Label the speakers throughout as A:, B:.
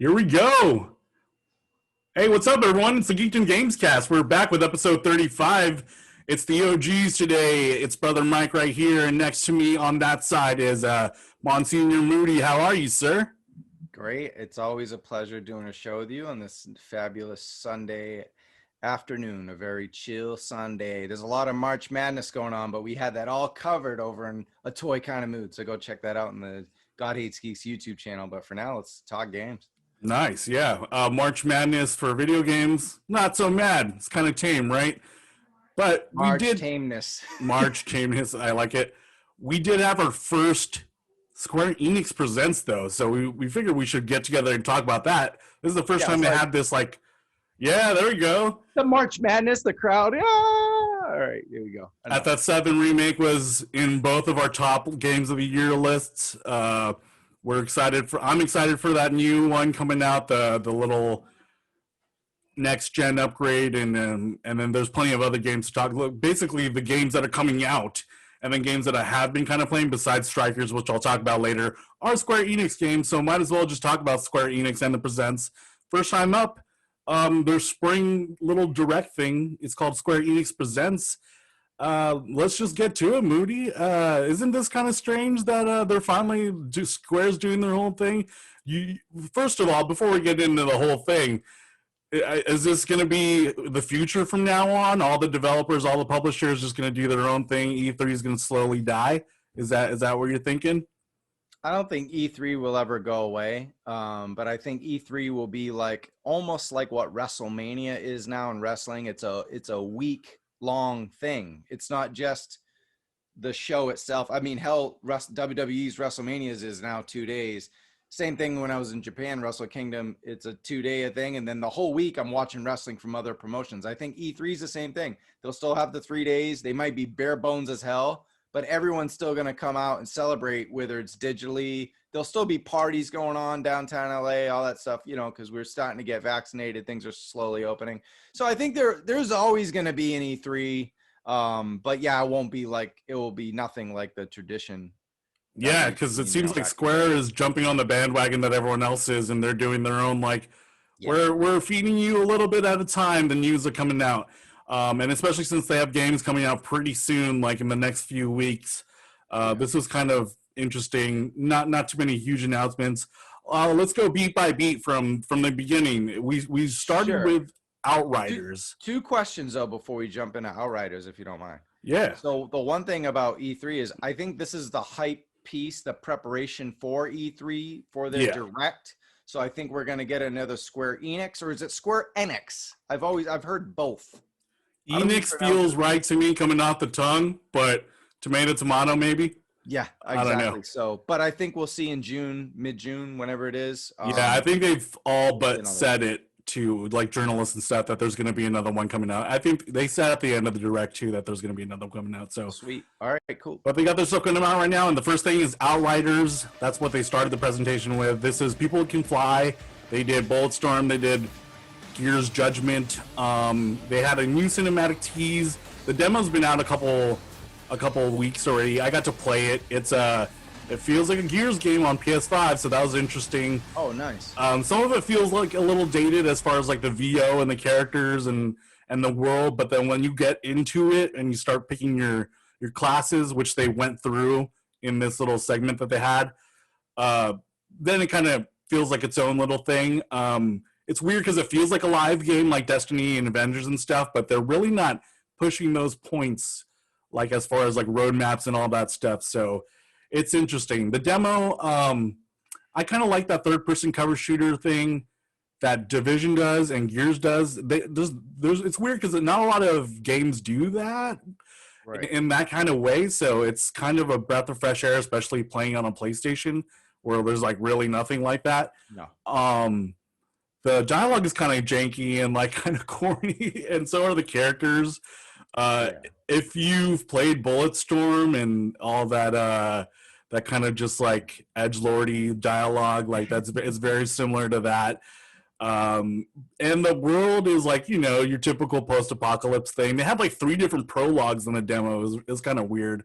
A: Here we go. Hey, what's up, everyone? It's the Geekdom Gamescast. We're back with episode 35. It's the OGs today. It's brother Myke right here, and next to me on that side is Monsignor Moody. How are you, sir?
B: Great. It's always a pleasure doing a show with you on this fabulous Sunday afternoon, a very chill Sunday. There's a lot of March Madness going on, but we had that all covered over in a toy kind of mood. So go check that out in the God Hates Geeks YouTube channel. But for now, let's talk games.
A: Nice, yeah. March Madness for video games, not so mad. It's kind of tame, right? But
B: March
A: we did
B: tameness.
A: March tameness. I like it. We did have our first Square Enix Presents, though, so we figured we should get together and talk about that. This is the first time they had this, yeah, there we go.
B: The March Madness, the crowd. Yeah. All right, here we go.
A: FF7 remake was in both of our top games of the year lists. I'm excited for that new one coming out, the little next gen upgrade, and then there's plenty of other games to talk. Look, basically the games that are coming out, and then games that I have been kind of playing besides Strikers, which I'll talk about later, are Square Enix games. So might as well just talk about Square Enix and the Presents. First time up, their spring little direct thing. It's called Square Enix Presents. Let's just get to it, Moody. Isn't this kind of strange that they're finally Square's doing their whole thing? First of all, before we get into the whole thing, is this going to be the future from now on? All the developers, all the publishers, just going to do their own thing. E3 is going to slowly die. Is that what you're thinking?
B: I don't think E3 will ever go away, but I think E3 will be almost like what WrestleMania is now in wrestling. It's a week-long thing. It's not just the show itself. I mean, hell, WWE's WrestleManias is now 2 days. Same thing when I was in Japan, Wrestle Kingdom, it's a 2-day thing. And then the whole week I'm watching wrestling from other promotions. I think E3 is the same thing. They'll still have the 3 days. They might be bare bones as hell, but everyone's still going to come out and celebrate, whether it's digitally. There'll still be parties going on downtown LA, all that stuff, because we're starting to get vaccinated. Things are slowly opening. So I think there's always going to be an E3. But yeah, it will be nothing like the tradition.
A: Yeah, because it seems like Square is jumping on the bandwagon that everyone else is, and they're doing their own, we're feeding you a little bit at a time, the news are coming out. And especially since they have games coming out pretty soon, like in the next few weeks. This was kind of interesting. Not too many huge announcements. Let's go beat by beat from the beginning. We started with Outriders.
B: Two questions, though, before we jump into Outriders, if you don't mind.
A: Yeah.
B: So the one thing about E3 is I think this is the hype piece, the preparation for E3 for their direct. So I think we're going to get another Square Enix, or is it Square Enix? I've heard both.
A: Enix feels right to me coming off the tongue, but tomato maybe.
B: Yeah, exactly. I don't know. So, but I think we'll see in June, mid-June, whenever it is.
A: Yeah, I think they've all but said it to journalists and stuff that there's going to be another one coming out. I think they said at the end of the direct too that there's going to be another one coming out. So
B: sweet. All right, cool.
A: But they got their stuff coming out right now, and the first thing is Outriders. That's what they started the presentation with. This is People Can Fly. They did Bulletstorm. They did Gears Judgment. They had a new cinematic tease. The demo's been out a couple of weeks already. I got to play it. It feels like a Gears game on PS5, so that was interesting.
B: Oh, nice.
A: Some of it feels like a little dated as far as the VO and the characters and the world, but then when you get into it and you start picking your classes, which they went through in this little segment that they had, then it kind of feels like its own little thing. It's weird because it feels like a live game like Destiny and Avengers and stuff, but they're really not pushing those points as far as roadmaps and all that stuff. So it's interesting. The demo, I kind of like that third-person cover shooter thing that Division does and Gears does. It's weird because not a lot of games do that in that kind of way. So it's kind of a breath of fresh air, especially playing on a PlayStation where there's really nothing like that.
B: No.
A: The dialogue is kind of janky and kind of corny, and so are the characters. If you've played Bulletstorm and all that kind of just edgelordy dialogue, it's very similar to that. And the world is your typical post-apocalypse thing. They had 3 different prologues in the demo. It was kind of weird.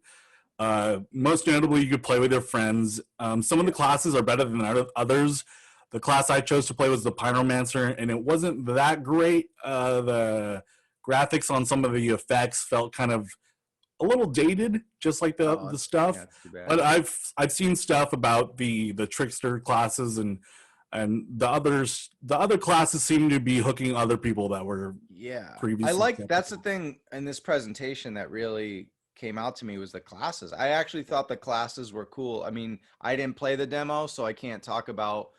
A: Most notably, you could play with your friends. Some of the classes are better than others. The class I chose to play was the Pyromancer, and it wasn't that great. The graphics on some of the effects felt kind of a little dated, just like the stuff.
B: Yeah, it's too bad.
A: But I've seen stuff about the trickster classes and the other classes seem to be hooking other people that were previously.
B: I like that's the thing in this presentation that really came out to me was the classes. I actually thought the classes were cool. I mean, I didn't play the demo, so I can't talk about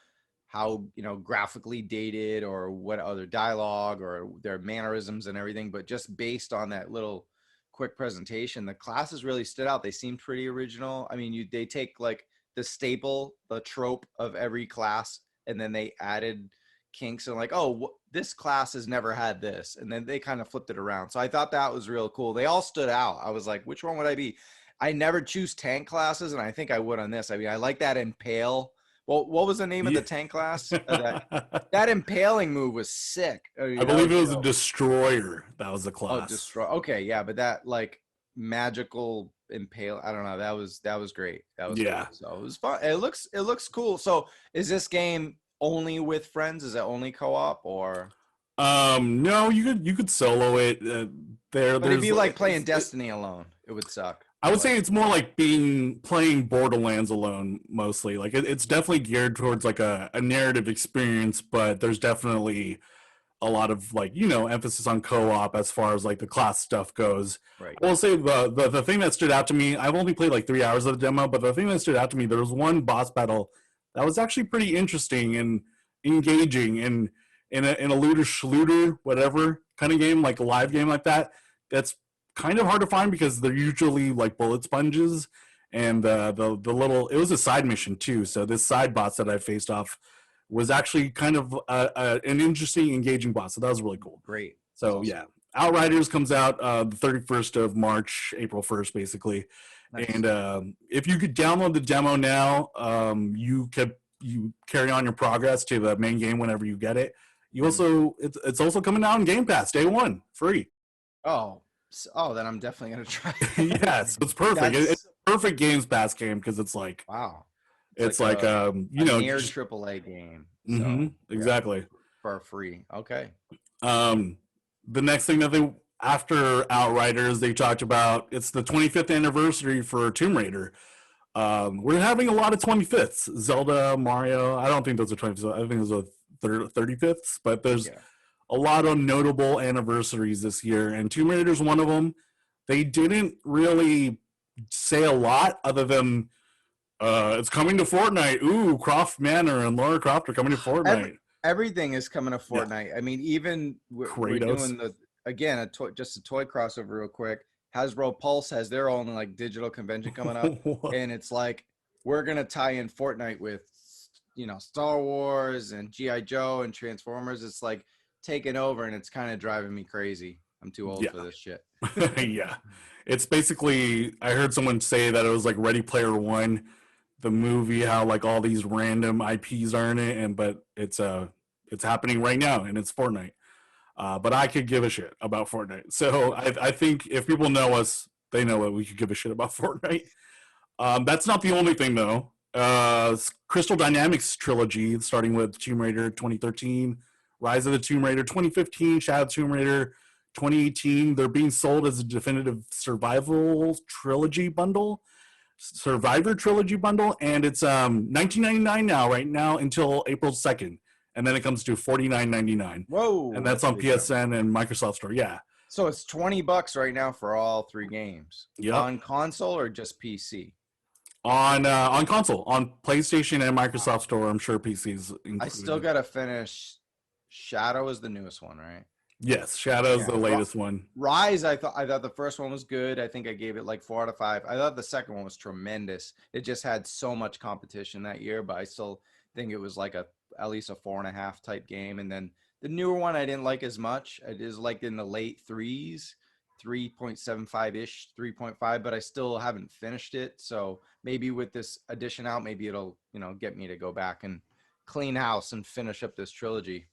B: how, you know, graphically dated or what other dialogue or their mannerisms and everything, but just based on that little quick presentation, the classes really stood out. They seemed pretty original. I mean, they take like the staple, the trope of every class, and then they added kinks and like, oh, this class has never had this, and then they kind of flipped it around. So I thought that was real cool. They all stood out. I was like, which one would I be? I never choose tank classes, and I think I would on this. I mean, I like that impale. Well, what was the name of the tank class? That impaling move was sick.
A: I believe it was a destroyer. That was the class.
B: Oh, destroy. Okay, yeah, but that like magical impale. I don't know. That was great. That was cool. So it was fun. It looks cool. So is this game only with friends? Is it only co-op or?
A: No, you could solo it.
B: But it'd be like playing Destiny alone. It would suck.
A: I would say it's more like playing Borderlands alone mostly. Like it's definitely geared towards like a narrative experience, but there's definitely a lot of like, you know, emphasis on co-op as far as like the class stuff goes.
B: Right.
A: I will say the thing that stood out to me, I've only played like 3 hours of the demo, but the thing that stood out to me, there was one boss battle that was actually pretty interesting and engaging and in a looter schluter, whatever kind of game, like a live game like that. That's kind of hard to find because they're usually like bullet sponges, and the little, it was a side mission too, so this side boss that I faced off was actually kind of an interesting, engaging boss, so that was really cool.
B: Great.
A: So awesome. Yeah, Outriders comes out the 31st of March, April 1st basically. Nice. And if you could download the demo now, you carry on your progress to the main game whenever you get it. You also it's also coming out on Game Pass day one, free.
B: Oh, then I'm definitely gonna try.
A: Yeah, so it's perfect. It's a perfect Games Pass game because it's like,
B: wow,
A: it's like you know,
B: near AAA game.
A: So, exactly,
B: for free. Okay.
A: The next thing that they after Outriders, they talked about, it's the 25th anniversary for Tomb Raider. We're having a lot of 25ths. Zelda, Mario. I don't think those are 25ths. I think those are 35ths, but there's a lot of notable anniversaries this year, and Tomb Raider's one of them. They didn't really say a lot other than it's coming to Fortnite. Ooh, Croft Manor and Lara Croft are coming to Fortnite.
B: Everything is coming to Fortnite. Yeah. I mean, even we're doing a toy crossover real quick. Hasbro Pulse has their own like digital convention coming up, and it's like we're gonna tie in Fortnite with, you know, Star Wars and G.I. Joe and Transformers. It's like taking over, and it's kind of driving me crazy. I'm too old for this shit.
A: Yeah, it's basically, I heard someone say that it was like Ready Player One, the movie, how like all these random IPs are in it, but it's happening right now, and it's Fortnite. But I could give a shit about Fortnite. So I think if people know us, they know that we could give a shit about Fortnite. That's not the only thing though. Crystal Dynamics trilogy, starting with Tomb Raider 2013, Rise of the Tomb Raider 2015, Shadow of Tomb Raider 2018. They're being sold as a definitive Survivor trilogy bundle, and it's $19.99 right now until April 2nd, and then it comes to $49.99.
B: Whoa!
A: And that's on PSN and Microsoft Store. Yeah.
B: So it's $20 right now for all three games.
A: Yeah.
B: On console or just PC?
A: On console, on PlayStation and Microsoft Store. I'm sure PC's included.
B: I still gotta finish. Shadow is the newest one, right?
A: Yes, Shadow's the latest one.
B: Rise, I thought the first one was good. I think I gave it like 4 out of 5. I thought the second one was tremendous. It just had so much competition that year, but I still think it was like at least a 4.5 type game. And then the newer one I didn't like as much. It is like in the late 3s, 3.75-ish, 3.5, but I still haven't finished it. So maybe with this addition out, maybe it'll, you know, get me to go back and clean house and finish up this trilogy.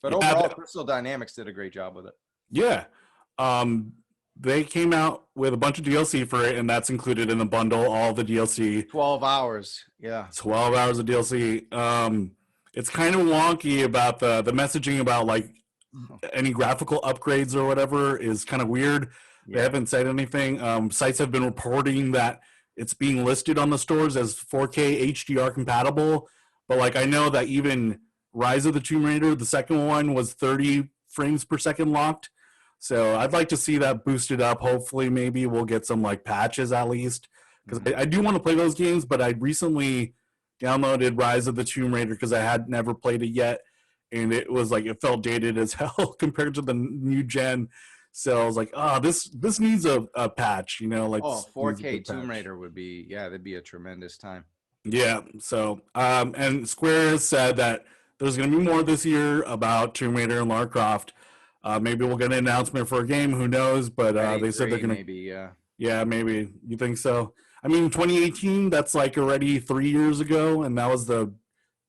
B: But overall, Crystal Dynamics did a great job with it.
A: Yeah. They came out with a bunch of DLC for it, and that's included in the bundle, all the DLC.
B: 12 hours. Yeah.
A: 12 hours of DLC. it's kind of wonky about the messaging about like any graphical upgrades or whatever is kind of weird. They haven't said anything. Sites have been reporting that it's being listed on the stores as 4K HDR compatible, but like I know that even Rise of the Tomb Raider, the second one, was 30 frames per second locked. So I'd like to see that boosted up. Hopefully, maybe we'll get some like patches at least, because I do want to play those games. But I recently downloaded Rise of the Tomb Raider because I had never played it yet, and it was like it felt dated as hell compared to the new gen. So I was like, oh, this needs a patch, you know, like
B: 4K Tomb Raider would be, that'd be a tremendous time.
A: Yeah. So and Square has said that there's going to be more this year about Tomb Raider and Lara Croft. Maybe we'll get an announcement for a game. Who knows? But they said they're going to.
B: Maybe, yeah.
A: Yeah, maybe. You think so? I mean, 2018. That's like already 3 years ago, and that was the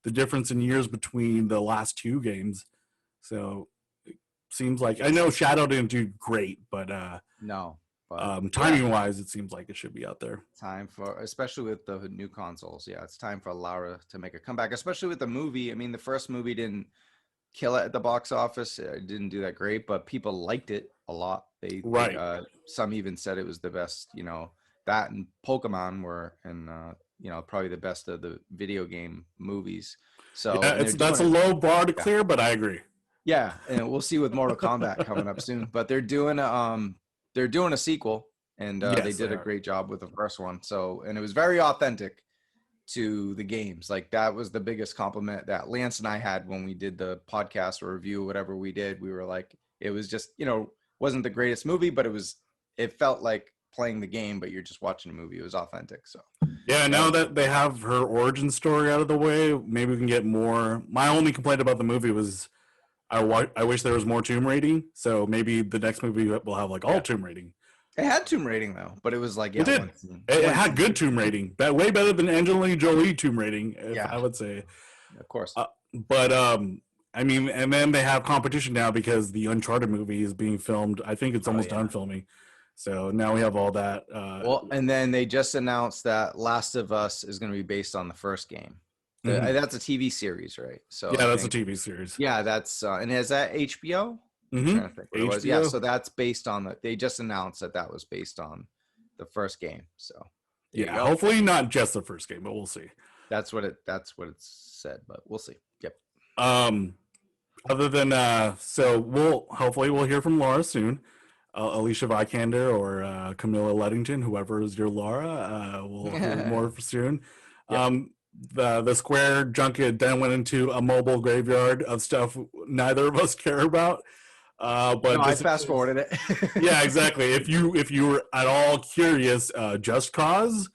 A: difference in years between the last two games. So it seems like I know Shadow didn't do great, but
B: no. But
A: timing wise, it seems like it should be out there.
B: Time for, especially with the new consoles. Yeah, it's time for Lara to make a comeback, especially with the movie. I mean, the first movie didn't kill it at the box office. It didn't do that great, but people liked it a lot. Some even said it was the best, you know, that and Pokemon were, and you know, probably the best of the video game movies. So
A: yeah, that's a low bar to clear, but I agree.
B: Yeah, and we'll see with Mortal Kombat coming up soon. But they're doing a sequel, and they did a great job with the first one. So, and it was very authentic to the games. Like that was the biggest compliment that Lance and I had when we did the podcast or review, whatever we did. We were like, it was just, you know, wasn't the greatest movie, but it felt like playing the game, but you're just watching a movie. It was authentic. So
A: yeah, now that they have her origin story out of the way, maybe we can get more. My only complaint about the movie was I wish there was more tomb raiding. So maybe the next movie will have like all tomb raiding.
B: It had tomb raiding though, but it was like
A: it did. It had good tomb raiding. Way better than Angelina Jolie tomb raiding. I would say.
B: Of course.
A: But I mean, and then they have competition now because the Uncharted movie is being filmed. I think it's almost done filming. So now we have all that.
B: Well, and then they just announced that Last of Us is going to be based on the first game. That's a TV series, right? So
A: yeah, that's a TV series.
B: Yeah, that's and is that HBO? HBO. Yeah, so that's based on they just announced that was based on the first game. So
A: yeah, hopefully not just the first game, but we'll see.
B: That's what it said, but we'll see. Yep.
A: Other than so we'll hear from Laura soon. Alicia Vikander or Camilla Luddington, whoever is your Laura, we'll hear more soon. Yep. The Square junket then went into a mobile graveyard of stuff neither of us care about. But
B: no, I fast forwarded it.
A: Yeah, exactly. If you were at all curious, Just Cause,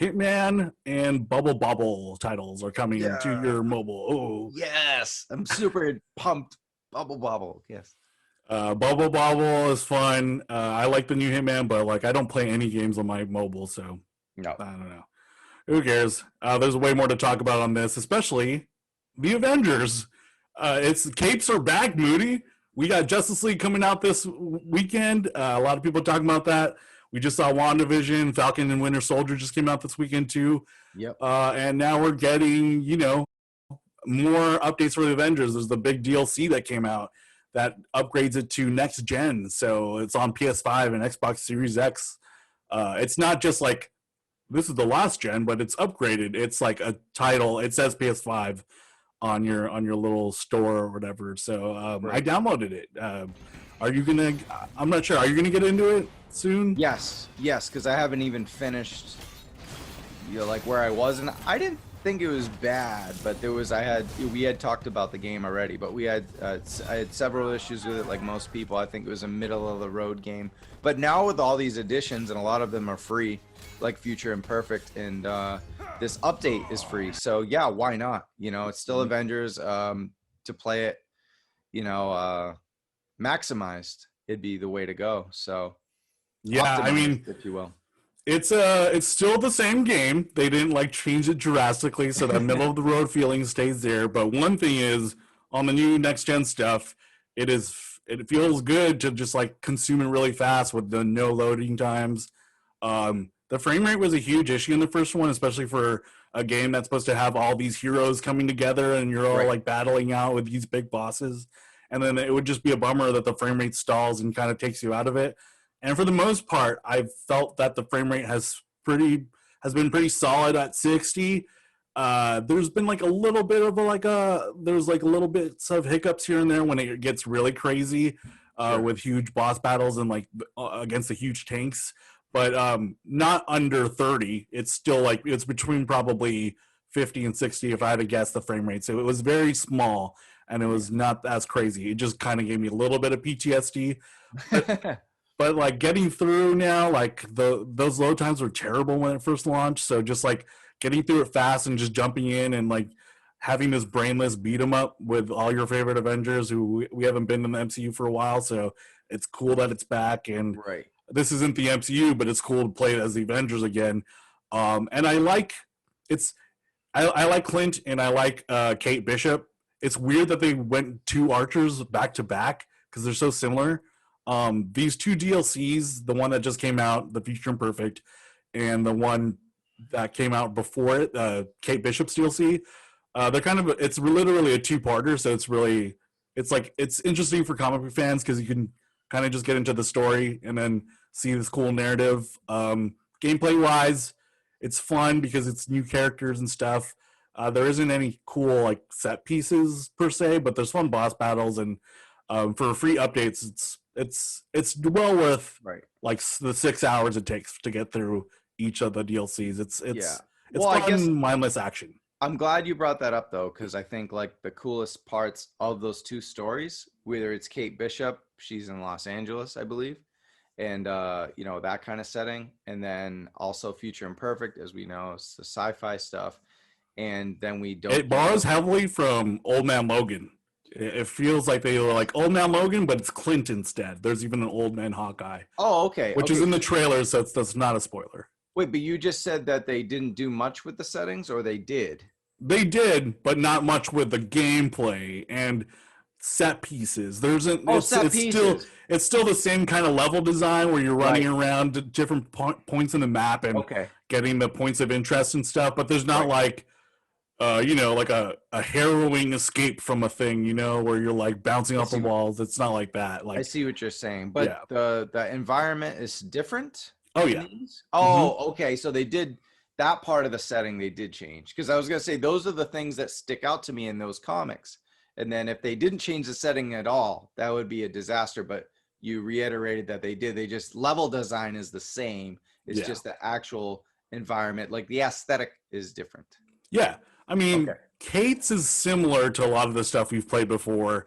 A: Hitman, and Bubble Bobble titles are coming to your mobile. Oh
B: yes, I'm super pumped. Bubble Bobble, yes.
A: Bubble Bobble is fun. I like the new Hitman, but like I don't play any games on my mobile, so
B: no,
A: I don't know. Who cares? There's way more to talk about on this, especially the Avengers. It's capes are back, Moody. We got Justice League coming out this weekend. A lot of people talking about that. We just saw WandaVision, Falcon and Winter Soldier just came out this weekend too.
B: Yep.
A: And now we're getting, you know, more updates for the Avengers. There's the big DLC that came out that upgrades it to next gen. So it's on PS5 and Xbox Series X. It's not just like this is the last gen, but it's upgraded. It's like a title. It says PS5 on your little store or whatever. So I downloaded it. Are you gonna? I'm not sure. Are you gonna get into it soon?
B: Yes, because I haven't even finished. You know, like where I was, and I didn't think it was bad, but we had talked about the game already, but I had several issues with it, like most people. I think it was a middle of the road game. But now with all these additions, and a lot of them are free, like Future Imperfect, and this update is free. So yeah, why not? You know, it's still Avengers. To play it, you know, maximized, it'd be the way to go. So
A: yeah, I mean,
B: if you will.
A: It's still the same game. They didn't like change it drastically, so that middle of the road feeling stays there. But one thing is, on the new next gen stuff, it feels good to just like consume it really fast with the no loading times. The frame rate was a huge issue in the first one, especially for a game that's supposed to have all these heroes coming together and you're all like battling out with these big bosses. And then it would just be a bummer that the frame rate stalls and kind of takes you out of it. And for the most part, I've felt that the frame rate has been pretty solid at 60. There's been like a little bit of there's like little bits of hiccups here and there when it gets really crazy with huge boss battles and like against the huge tanks, but not under 30. It's still like it's between probably 50 and 60 if I had to guess the frame rate. So it was very small and it was not as crazy. It just kind of gave me a little bit of PTSD. But like getting through now, like those load times were terrible when it first launched. So just like getting through it fast and just jumping in and like having this brainless beat 'em up with all your favorite Avengers who we haven't been in the MCU for a while. So it's cool that it's back. And this isn't the MCU, but it's cool to play it as the Avengers again. And I like I like Clint and I like Kate Bishop. It's weird that they went 2 archers back to back because they're so similar. These 2 DLCs, the one that just came out, the Future Imperfect, and the one that came out before it, Kate Bishop's DLC, they're kind of, it's literally a 2-parter, so it's interesting for comic book fans because you can kind of just get into the story and then see this cool narrative. Gameplay wise, it's fun because it's new characters and stuff. There isn't any cool like set pieces per se, but there's fun boss battles, and for free updates, it's well worth like the 6 hours it takes to get through each of the DLCs. It's well, fun, I guess, mindless action.
B: I'm glad you brought that up though, because I think like the coolest parts of those 2 stories, whether it's Kate Bishop, she's in Los Angeles, I believe, and you know, that kind of setting, and then also Future Imperfect, as we know, it's the sci-fi stuff, and then it
A: borrows heavily from Old Man Logan. It feels like they were like Old Man Logan, but it's Clint instead. There's even an Old Man Hawkeye.
B: Oh, okay.
A: Which is in the trailer, so that's not a spoiler.
B: Wait, but you just said that they didn't do much with the settings, or they did?
A: They did, but not much with the gameplay and set pieces. It's still the same kind of level design where you're running around to different points in the map and getting the points of interest and stuff, but there's not like you know, like a harrowing escape from a thing, you know, where you're like bouncing off the walls. It's not like that. Like,
B: I see what you're saying, but the environment is different.
A: Oh yeah.
B: Okay. So they did that part of the setting. They did change, because I was gonna say those are the things that stick out to me in those comics. And then if they didn't change the setting at all, that would be a disaster. But you reiterated that they did. They just level design is the same. It's just the actual environment, like the aesthetic is different.
A: Yeah. I mean, Kate's is similar to a lot of the stuff we've played before,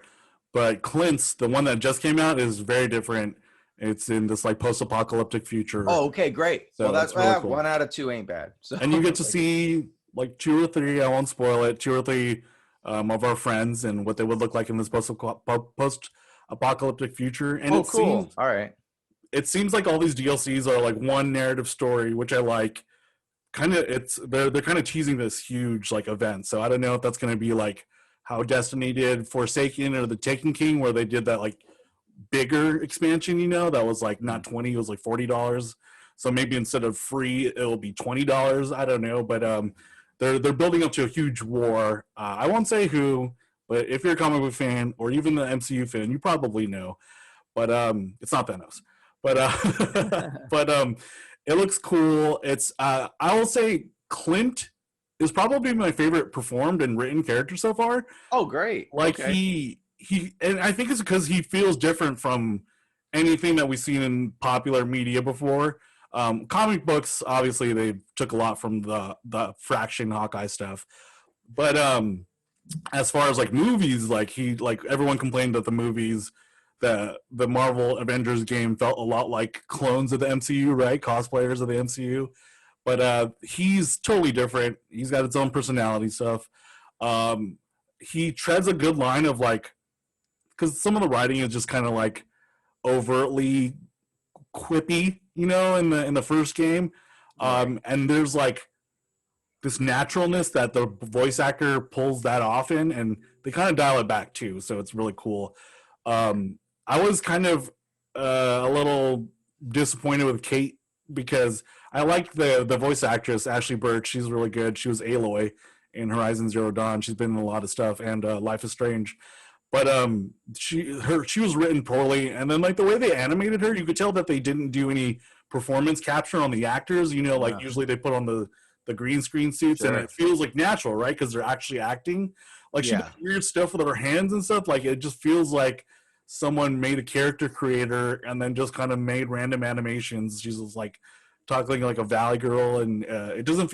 A: but Clint's, the one that just came out, is very different. It's in this like post-apocalyptic future.
B: Oh, okay, great. So well, that's really cool. 1 out of 2 ain't bad. So,
A: and you get to see like 2 or 3, I won't spoil it, 2 or 3 of our friends and what they would look like in this post-apocalyptic future. And
B: cool. All right.
A: It seems like all these DLCs are like one narrative story, which I like. They're kind of teasing this huge like event, so I don't know if that's going to be like how Destiny did Forsaken or the Taken King, where they did that like bigger expansion, you know, that was like not 20, it was like $40. So maybe instead of free, it'll be $20. I don't know, but they're building up to a huge war. I won't say who, but if you're a comic book fan or even the MCU fan, you probably know. But it's not Thanos. But it looks cool. It's I will say Clint is probably my favorite performed and written character so far.
B: Oh, great.
A: Like he and I think it's because he feels different from anything that we've seen in popular media before. Comic books, obviously, they took a lot from the Fraction Hawkeye stuff. But as far as like movies, like everyone complained that the movies, the Marvel Avengers game felt a lot like clones of the MCU, right? Cosplayers of the MCU. But he's totally different. He's got his own personality stuff. He treads a good line of like, because some of the writing is just kind of like overtly quippy, you know, in the first game. And there's like this naturalness that the voice actor pulls that off in, and they kind of dial it back too. So it's really cool. I was kind of a little disappointed with Kate because I like the voice actress Ashley Burch. She's really good. She was Aloy in Horizon Zero Dawn. She's been in a lot of stuff, and Life is Strange. But she was written poorly, and then like the way they animated her, you could tell that they didn't do any performance capture on the actors. You know, like usually they put on the green screen suits, and it feels like natural, right? Because they're actually acting. Like she does weird stuff with her hands and stuff. Like it just feels like someone made a character creator and then just kind of made random animations. She's just like talking like a valley girl, and it doesn't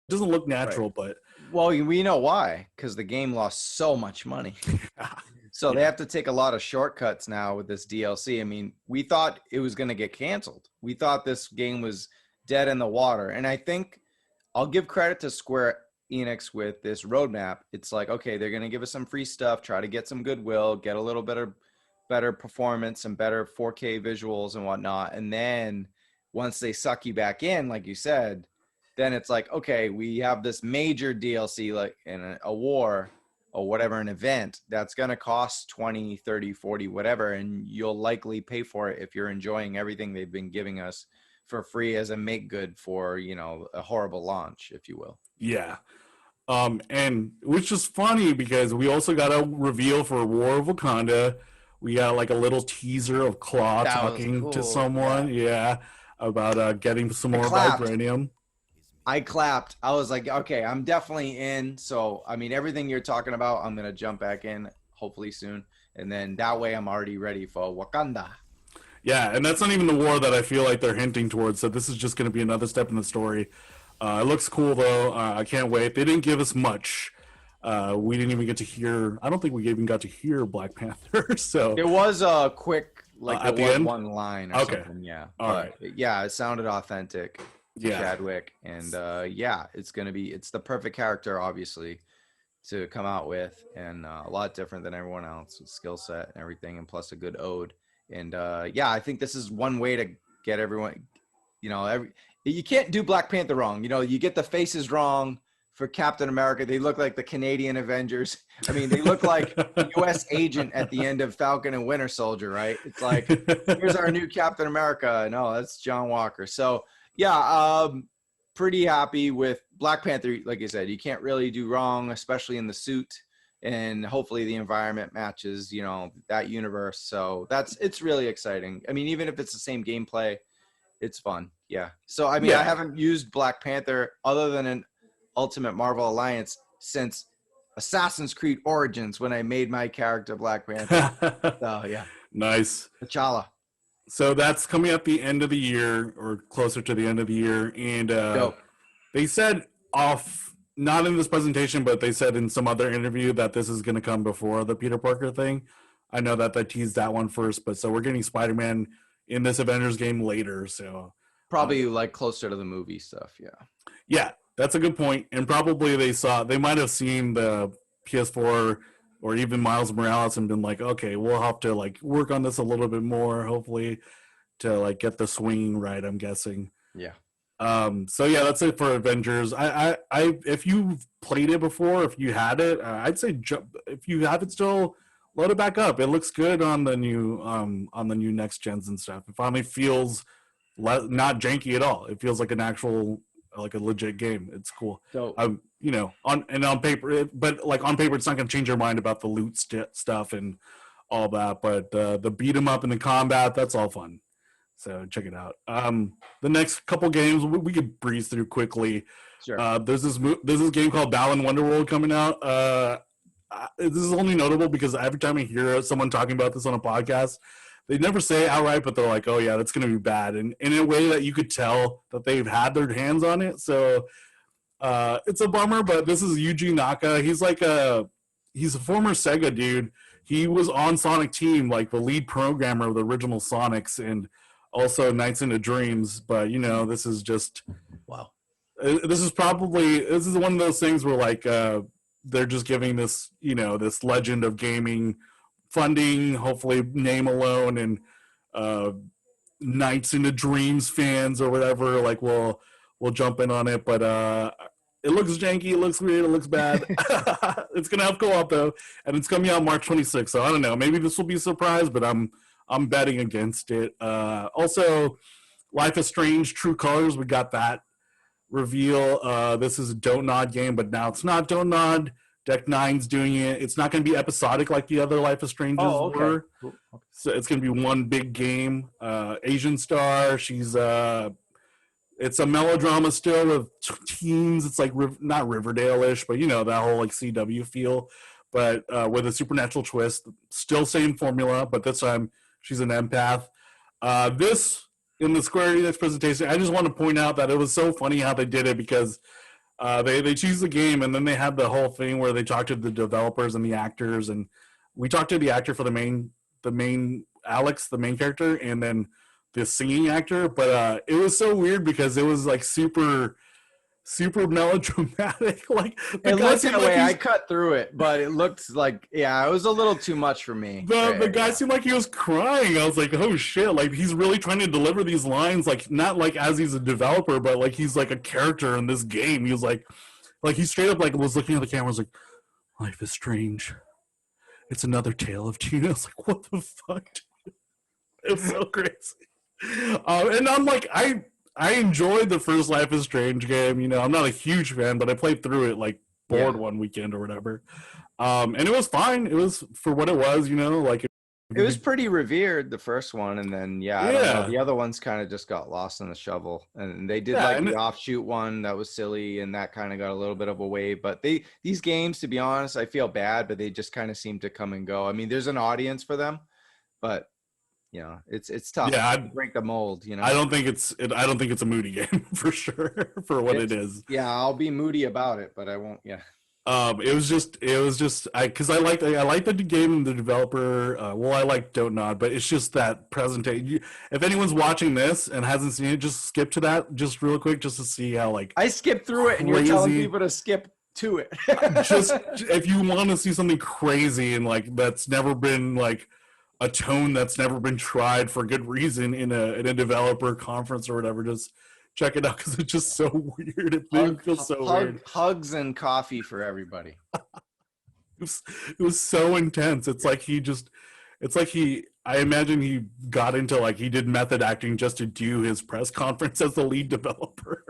A: look natural. But
B: well, we know why, because the game lost so much money. So they have to take a lot of shortcuts now with this DLC. I mean, we thought it was going to get canceled. We thought this game was dead in the water. And I think I'll give credit to Square Enix with this roadmap. It's like, okay, they're going to give us some free stuff, try to get some goodwill, get a little better performance and better 4K visuals and whatnot. And then once they suck you back in, like you said, then it's like, okay, we have this major DLC like in a war or whatever, an event that's going to cost 20, 30, 40, whatever. And you'll likely pay for it if you're enjoying everything they've been giving us for free as a make good for, you know, a horrible launch, if you will.
A: Yeah. And which is funny because we also got a reveal for War of Wakanda. We got like a little teaser of Claw talking to someone. Yeah. About getting some more vibranium.
B: I clapped. I was like, okay, I'm definitely in. So, I mean, everything you're talking about, I'm going to jump back in hopefully soon. And then that way I'm already ready for Wakanda.
A: Yeah, and that's not even the war that I feel like they're hinting towards. So this is just going to be another step in the story. It looks cool, though. I can't wait. They didn't give us much. We didn't even get to hear. I don't think we even got to hear Black Panther. So
B: it was a quick, like
A: at the end,
B: one line or something. Yeah.
A: All right.
B: Yeah, it sounded authentic.
A: Yeah.
B: Chadwick, and yeah, it's the perfect character, obviously, to come out with, and a lot different than everyone else with skill set and everything, and plus a good ode. And yeah, I think this is one way to get everyone, you know, you can't do Black Panther wrong. You know, you get the faces wrong for Captain America. They look like the Canadian Avengers. I mean, they look like the U.S. agent at the end of Falcon and Winter Soldier, right? It's like, here's our new Captain America. No, that's John Walker. So yeah, pretty happy with Black Panther. Like I said, you can't really do wrong, especially in the suit. And hopefully the environment matches, you know, that universe. So it's really exciting. I mean, even if it's the same gameplay, it's fun. Yeah. So, I mean, I haven't used Black Panther other than an Ultimate Marvel Alliance since Assassin's Creed Origins when I made my character Black Panther. So, yeah.
A: Nice.
B: T'Challa.
A: So that's coming at the end of the year or closer to the end of the year. And they said not in this presentation, but they said in some other interview that this is going to come before the Peter Parker thing. I know that they teased that one first, but so we're getting Spider-Man in this Avengers game later. So
B: probably like closer to the movie stuff. Yeah.
A: Yeah, that's a good point. And probably they might have seen the PS4 or even Miles Morales and been like, okay, we'll have to like work on this a little bit more, hopefully, to like get the swing right, I'm guessing.
B: Yeah.
A: So yeah, that's it for Avengers. I if you've played it before, if you had it, I'd say if you have it still, load it back up. It looks good on the new next gens and stuff. It finally feels not janky at all. It feels like an actual, like a legit game. It's cool.
B: So
A: you know, on paper, but like on paper, it's not going to change your mind about the loot stuff and all that. But the beat 'em up and the combat, that's all fun. So check it out. The next couple games we could breeze through quickly.
B: Sure.
A: There's this game called BalanWonderland coming out. This is only notable because every time I hear someone talking about this on a podcast, they never say it outright, but they're like, "Oh yeah, that's going to be bad," and in a way that you could tell that they've had their hands on it. So it's a bummer, but this is Yuji Naka. He's a former Sega dude. He was on Sonic Team, like the lead programmer of the original Sonics, and also Nights into Dreams. But you know, this is just
B: wow.
A: This is one of those things where like they're just giving this, you know, this legend of gaming funding, hopefully name alone, and Nights into Dreams fans or whatever, like we'll jump in on it. But it looks janky, it looks weird, it looks bad. It's gonna have co-op though, and it's coming out March 26th. So I don't know, maybe this will be a surprise, but I'm betting against it. Also, Life is Strange, True Colors. We got that reveal. This is a Don't Nod game, but now it's not Don't Nod. Deck Nine's doing it. It's not going to be episodic like the other Life is Stranges were.
B: Cool. Okay.
A: So it's going to be one big game. Asian star. She's it's a melodrama still with teens. It's like not Riverdale-ish, but you know that whole like CW feel, but with a supernatural twist. Still same formula, but this time she's an empath. This in the Square Enix presentation, I just want to point out that it was so funny how they did it because they choose the game and then they had the whole thing where they talked to the developers and the actors, and we talked to the actor for the main Alex, the main character, and then the singing actor. But it was so weird because it was like super melodramatic. Like
B: it looked that way. I cut through it, but it looked like it was a little too much for me.
A: The guy seemed like he was crying. I was like, oh shit! Like he's really trying to deliver these lines, like not like as he's a developer, but like he's like a character in this game. He was like he straight up like was looking at the camera, was like, "Life is strange. It's another tale of Tina." I was like, what the fuck? It was so crazy. And I'm like, I enjoyed the first Life is Strange game. You know, I'm not a huge fan, but I played through it like bored one weekend or whatever. And it was fine. It was for what it was, you know, like
B: it was pretty revered, the first one, and then I don't know, the other ones kind of just got lost in the shovel. And they did like the offshoot one that was silly, and that kind of got a little bit of a wave. But these games, to be honest, I feel bad, but they just kind of seem to come and go. I mean, there's an audience for them, but you know, it's tough to break the mold, you know. I
A: don't think it's a Moody game for sure for what it is.
B: Yeah, I'll be moody about it, but I won't. Yeah.
A: It was just because I like the game and the developer. I like Don't Nod, but it's just that presentation. If anyone's watching this and hasn't seen it, just skip to that just real quick just to see how like
B: I skipped through it, and you're telling people to skip to it.
A: Just if you want to see something crazy and like that's never been like a tone that's never been tried for good reason in a developer conference or whatever, just check it out because it's just so weird. It feels so weird.
B: Hugs and coffee for everybody.
A: It was so intense. It's like I imagine he got into like he did method acting just to do his press conference as the lead developer.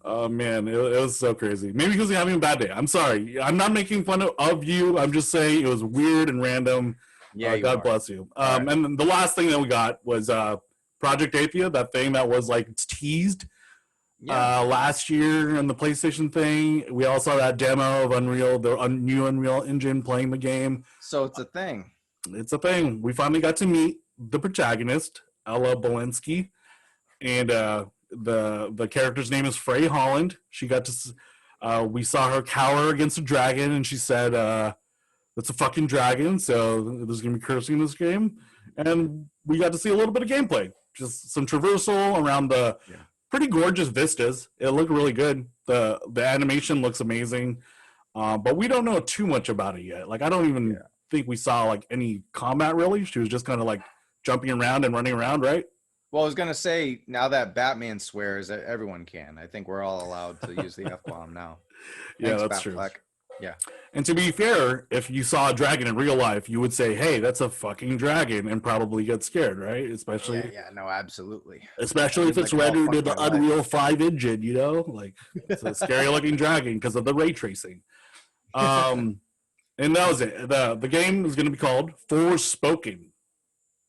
A: Oh man, it was so crazy. Maybe because he's having a bad day. I'm sorry. I'm not making fun of you. I'm just saying it was weird and random.
B: Yeah,
A: God bless you. And then the last thing that we got was ProjectAthia, that thing that was like teased last year on the PlayStation thing. We all saw that demo of Unreal, the new Unreal Engine playing the game.
B: So it's a thing.
A: It's a thing. We finally got to meet the protagonist, Ella Bolinsky, and the character's name is Frey Holland. She got to we saw her cower against a dragon, and she said, "It's a fucking dragon, so there's gonna be cursing in this game." And we got to see a little bit of gameplay, just some traversal around the pretty gorgeous vistas. It looked really good. The animation looks amazing, but we don't know too much about it yet. Like I don't even think we saw like any combat really. She was just kind of like jumping around and running around, right?
B: Well, I was gonna say, now that Batman swears, everyone can. I think we're all allowed to use the F-bomb now.
A: Yeah, that's true.
B: Yeah.
A: And to be fair, if you saw a dragon in real life, you would say, "Hey, that's a fucking dragon," and probably get scared, right? Especially,
B: no, absolutely.
A: Especially if it's rendered in the Unreal 5 engine, you know, like it's a scary-looking dragon because of the ray tracing. And that was it. The game is going to be called Forspoken.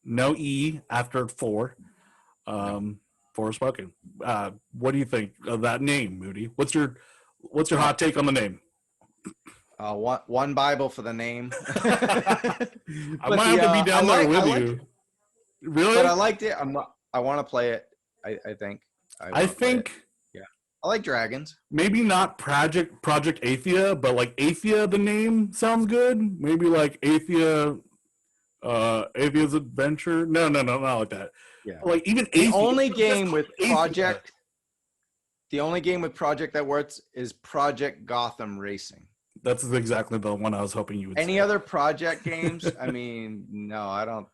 A: No E after 4. Forspoken. What do you think of that name, Moody? What's your hot take on the name?
B: One Bible for the name.
A: I might have to be down there with you. Really?
B: But I liked it. I want to play it. I think.
A: I think.
B: Yeah. I like dragons.
A: Maybe not ProjectAthia, but like Athia, the name sounds good. Maybe like Athia's Adventure. No, not like that.
B: Yeah.
A: Like even
B: the only game with Project. The only game with Project that works is Project Gotham Racing.
A: That's exactly the one I was hoping you would say.
B: Any other Project games? I mean, no, I don't.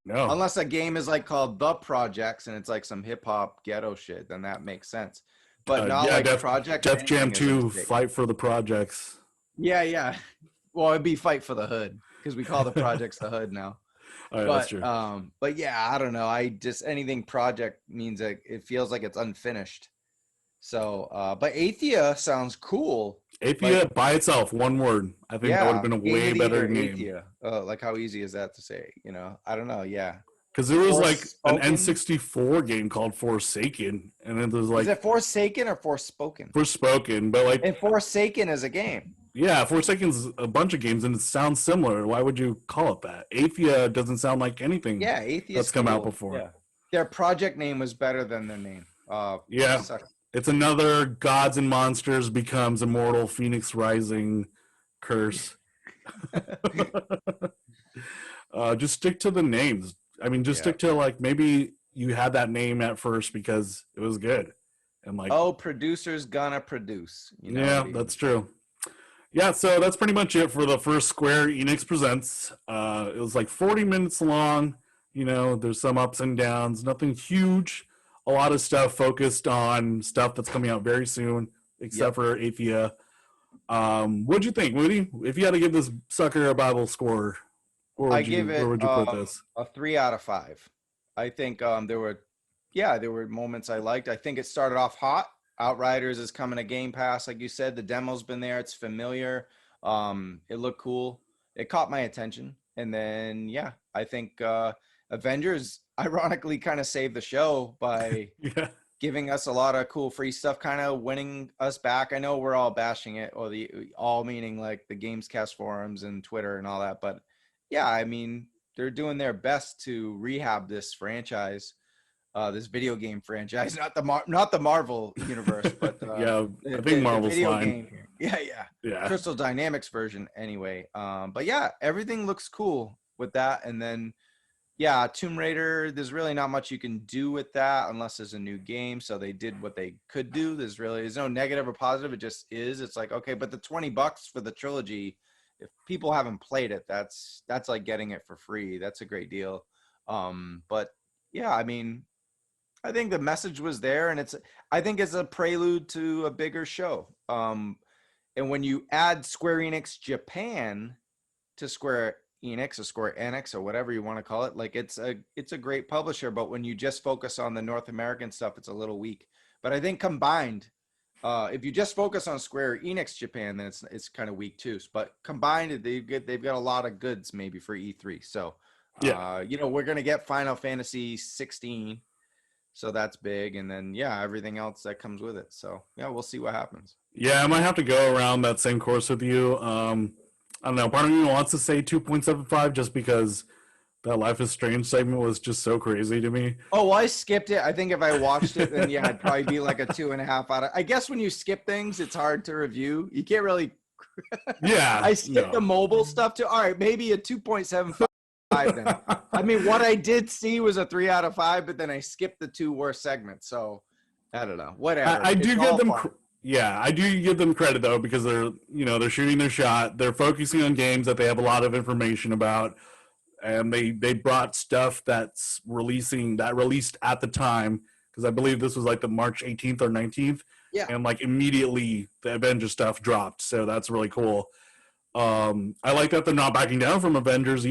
A: No.
B: Unless a game is like called The Projects and it's like some hip hop ghetto shit, then that makes sense. But not like Project.
A: Def Jam 2, Fight for the Projects.
B: Yeah. Well, it'd be Fight for the Hood because we call the projects the Hood now.
A: Oh, yeah, that's true.
B: But yeah, I don't know. I just anything project means that it feels like it's unfinished. So, but Athia sounds cool.
A: Athia
B: Like,
A: by itself, one word. I think that would have
B: yeah,
A: been a
B: Game
A: way
B: of the
A: better
B: Year
A: name.
B: Athia. Like, how easy is that to say? You know, I don't know. Yeah.
A: Because there was like an
B: Forspoken.
A: N64 game called Forsaken, and then there's
B: Is
A: like
B: it Forsaken or Forspoken?
A: Forspoken, but like
B: And Forsaken is a game.
A: yeah, Forsaken's a bunch of games and it sounds similar. Why would you call it that? Athia doesn't sound like anything
B: Yeah, Athia's
A: that's come out
B: cool.
A: before.
B: Yeah. Their project name was better than their name.
A: Yeah,
B: Such-
A: it's another Gods and Monsters becomes immortal Phoenix Rising curse. Just stick to the names. I mean, just
B: yeah.
A: stick to like maybe you had that name at first because it was good, and like
B: Oh, producer's gonna produce. You know.
A: yeah, that's true. Yeah, so that's pretty much it for the first Square Enix Presents. It was like 40 minutes long. You know, there's some ups and downs, nothing huge. A lot of stuff focused on stuff that's coming out very soon, except for Athia. What'd you think, Moody? If you had to give this sucker a Bible score,
B: I give
A: where
B: it
A: would you put this?
B: a 3 out of 5. I think there were moments I liked. I think it started off hot. Outriders is coming to Game Pass, like you said. The demo's been there. It's familiar. It looked cool. It caught my attention. And then yeah, I think Avengers ironically kind of saved the show by
A: Yeah,
B: giving us a lot of cool free stuff, kind of winning us back. I know we're all bashing it, or the all meaning like the Gamescast forums and Twitter and all that, but yeah, I mean, they're doing their best to rehab this franchise, this video game franchise, not the Marvel universe, but
A: yeah. I think
B: the
A: Marvel's
B: video
A: fine.
B: game. Yeah.
A: Yeah,
B: Crystal Dynamics version anyway. But yeah, everything looks cool with that. And then yeah, Tomb Raider, there's really not much you can do with that unless there's a new game. So they did what they could do. There's no negative or positive. It just is. It's like, okay, but the $20 for the trilogy, if people haven't played it, that's like getting it for free. That's a great deal. But yeah, I mean, I think the message was there, and I think it's a prelude to a bigger show. And when you add Square Enix Japan to Square Enix or Square Enix or whatever you want to call it, like it's a great publisher, but when you just focus on the North American stuff, it's a little weak. But I think combined, if you just focus on Square Enix Japan, then it's kind of weak too. But combined, they've got a lot of goods maybe for E3. So
A: yeah.
B: we're gonna get Final Fantasy 16, so that's big, and then yeah, everything else that comes with it. So yeah, we'll see what happens.
A: Yeah, I might have to go around that same course with you. I don't know. Part of me wants to say 2.75 just because that Life is Strange segment was just so crazy to me.
B: Oh, well, I skipped it. I think if I watched it, then yeah, it'd probably be like a 2.5 out of. I guess when you skip things, it's hard to review. You can't really.
A: Yeah,
B: I skipped the mobile stuff too. All right, maybe a 2.75 then. I mean, what I did see was a 3 out of 5, but then I skipped the 2 worst segments. So I don't know. Whatever.
A: I do give them.
B: Fun.
A: Yeah, I do give them credit though because they're shooting their shot. They're focusing on games that they have a lot of information about, and they brought stuff that's released at the time because I believe this was like the March 18th or 19th.
B: Yeah.
A: And like immediately the Avengers stuff dropped, so that's really cool. I like that they're not backing down from Avengers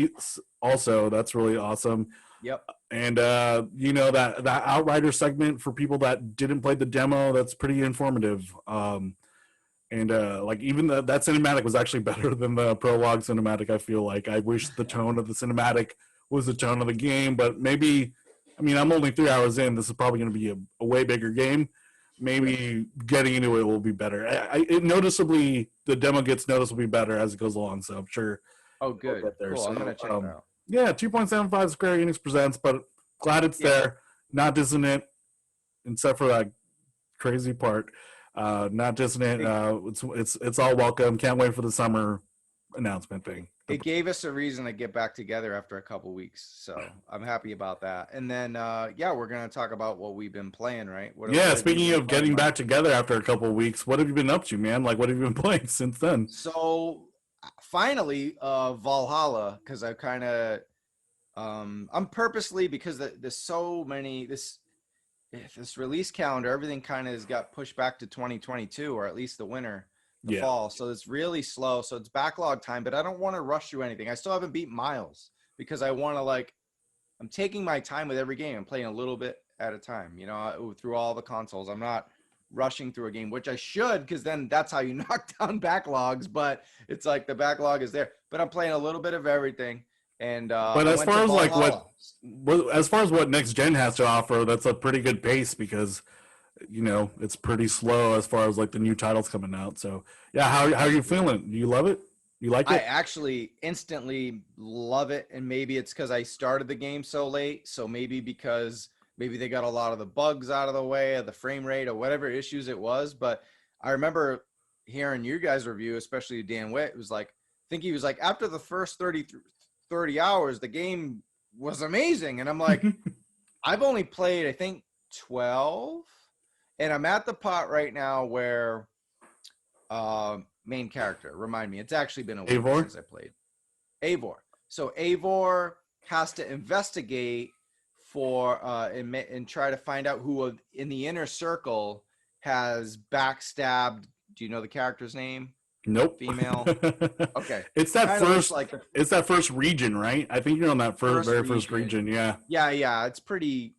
A: also. That's really awesome.
B: Yep.
A: And that Outrider segment for people that didn't play the demo, that's pretty informative. Like even that cinematic was actually better than the prologue cinematic. I feel like I wish the tone of the cinematic was the tone of the game, but maybe, I mean, I'm only 3 hours in. This is probably going to be a way bigger game. Maybe getting into it will be better. The demo gets noticeably better as it goes along. So I'm sure.
B: Oh, good.
A: There.
B: Cool.
A: So,
B: I'm gonna check it out.
A: Yeah, 2.75 Square Enix presents, but glad it's there. Not dissonant, except for that crazy part. Not dissonant. It's all welcome. Can't wait for the summer announcement thing.
B: It gave us a reason to get back together after a couple weeks, so I'm happy about that. And then we're gonna talk about what we've been playing, right?
A: Speaking of getting back together after a couple of weeks, what have you been up to, man? Like, what have you been playing since then?
B: So finally, Valhalla, because I kind of I'm purposely, because there's so many this release calendar, everything kind of has got pushed back to 2022, or at least the winter. Fall, so it's really slow, so it's backlog time, but I don't want to rush through anything. I still haven't beat Miles because I want to like I'm taking my time with every game. I'm playing a little bit at a time, you know, through all the consoles. I'm not rushing through a game, which I should, because then that's how you knock down backlogs. But it's like the backlog is there. But I'm playing a little bit of everything. And
A: But
B: I
A: as
B: went
A: far
B: to
A: as like
B: Valhalla.
A: as far as what next gen has to offer, that's a pretty good pace because you know it's pretty slow as far as like the new titles coming out. So yeah, how are you feeling? Do you love it? You like
B: I
A: it?
B: actually instantly love it, and maybe it's because I started the game so late. So maybe because maybe they got a lot of the bugs out of the way, of the frame rate, or whatever issues it was. But I remember hearing your guys' review, especially Dan Witt, was like, I think he was like, after the first 30 hours, the game was amazing, and I'm like, I've only played I think 12, and I'm at the part right now where main character. Remind me, it's actually been a week
A: Eivor?
B: since I played Eivor. So Eivor has to investigate for and try to find out who in the inner circle has backstabbed. Do you know the character's name?
A: Nope.
B: Female. Okay.
A: It's that
B: Kind of looks
A: first.
B: like the
A: It's that first region, right? I think you're on that
B: first
A: very first
B: region.
A: region. Yeah.
B: Yeah. It's pretty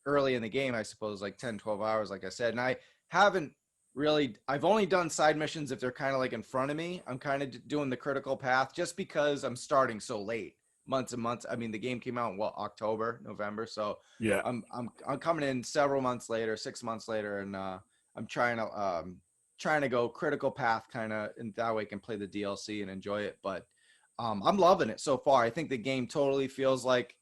B: early in the game, I suppose, like 10, 12 hours, like I said. And I haven't really, I've only done side missions if they're kind of like in front of me. I'm kind of doing the critical path just because I'm starting so late, months and months. I mean, the game came out in October, November. So
A: Yeah.
B: I'm coming in several months later, 6 months later. And I'm trying to go critical path kind of, and that way I can play the DLC and enjoy it. But I'm loving it so far. I think the game totally feels like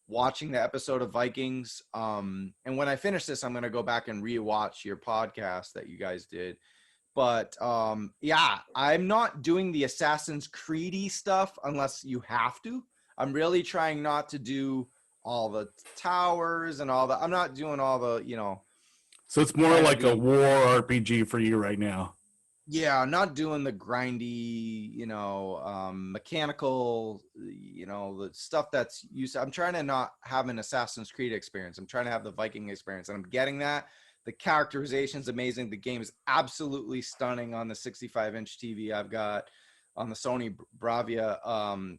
B: watching the episode of Vikings. And when I finish this, I'm going to go back and rewatch your podcast that you guys did. But yeah, I'm not doing the Assassin's Creedy stuff unless you have to. I'm really trying not to do all the towers and all that. I'm not doing all the, you know,
A: So it's more
B: kind of
A: like a
B: the,
A: war RPG for you right now.
B: yeah, I'm not doing the grindy, mechanical, the stuff that's used. I'm trying to not have an Assassin's Creed experience. I'm trying to have the Viking experience, and I'm getting that. The characterization is amazing. The game is absolutely stunning on the 65-inch TV I've got on the Sony Bravia.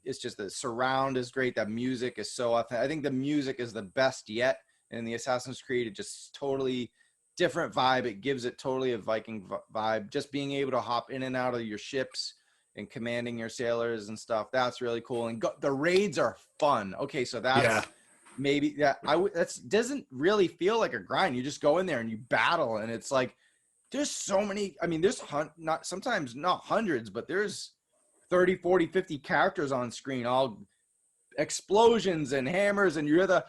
B: It's just the surround is great. That music is so authentic. I think the music is the best yet in the Assassin's Creed. It just totally different vibe. It gives it totally a Viking vibe. Just being able to hop in and out of your ships and commanding your sailors and stuff, that's really cool. And the raids are fun. Okay, so
A: Yeah.
B: that's maybe that that's doesn't really feel like a grind. You just go in there and you battle, and it's like there's so many. I mean, there's not sometimes not hundreds, but there's 30, 40, 50 characters on screen, all explosions and hammers, and you're the